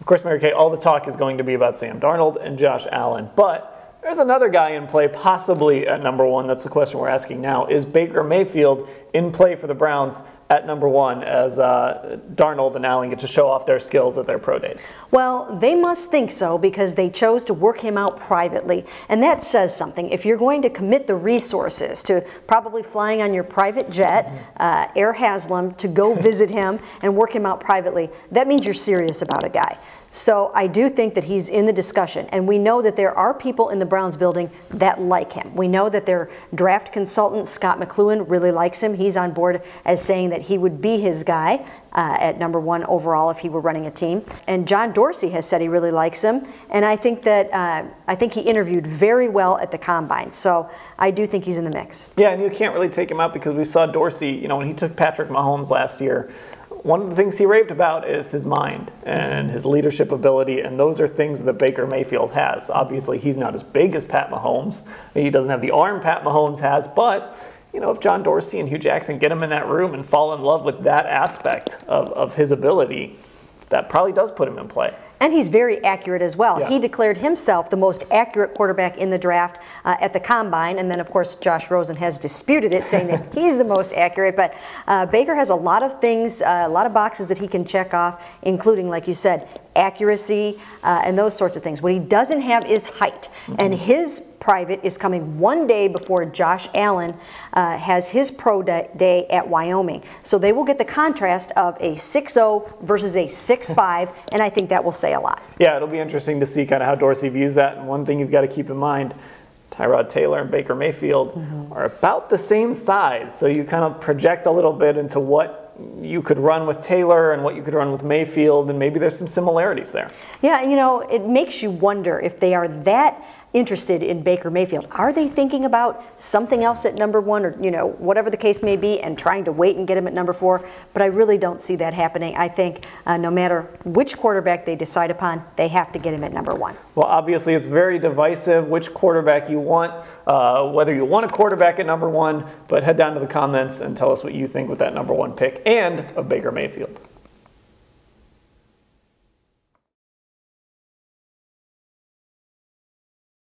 course, Mary Kay, all the talk is going to be about Sam Darnold and Josh Allen, but there's another guy in play, possibly at number 1. That's the question we're asking now. Is Baker Mayfield in play for the Browns at number 1 as Darnold and Allen get to show off their skills at their pro days? Well, they must think so because they chose to work him out privately. And that says something. If you're going to commit the resources to probably flying on your private jet, Air Haslam, to go visit him and work him out privately, that means you're serious about a guy. So I do think that he's in the discussion, and we know that there are people in the Browns building that like him. We know that their draft consultant, Scott McCloughan, really likes him. He's on board as saying that he would be his guy at number 1 overall if he were running a team. And John Dorsey has said he really likes him, and I think that he interviewed very well at the Combine. So I do think he's in the mix. Yeah, and you can't really take him out because we saw Dorsey, when he took Patrick Mahomes last year, one of the things he raved about is his mind and his leadership ability, and those are things that Baker Mayfield has. Obviously, he's not as big as Pat Mahomes. He doesn't have the arm Pat Mahomes has, but if John Dorsey and Hugh Jackson get him in that room and fall in love with that aspect of his ability, that probably does put him in play. And he's very accurate as well. Yeah. He declared himself the most accurate quarterback in the draft at the Combine, and then of course Josh Rosen has disputed it, saying that he's the most accurate. But Baker has a lot of things, a lot of boxes that he can check off, including, like you said, accuracy and those sorts of things. What he doesn't have is height, and his private is coming one day before Josh Allen has his pro day at Wyoming. So they will get the contrast of a 6'0 versus a 6'5, and I think that will say a lot. Yeah, it'll be interesting to see kind of how Dorsey views that. And one thing you've got to keep in mind, Tyrod Taylor and Baker Mayfield are about the same size. So you kind of project a little bit into what you could run with Taylor and what you could run with Mayfield, and maybe there's some similarities there. Yeah, it makes you wonder if they are that interested in Baker Mayfield. Are they thinking about something else at number 1, or whatever the case may be, and trying to wait and get him at number 4? But I really don't see that happening. I think no matter which quarterback they decide upon, they have to get him at number 1. Well, obviously it's very divisive which quarterback you want, whether you want a quarterback at number 1, but head down to the comments and tell us what you think with that number 1 pick and of Baker Mayfield.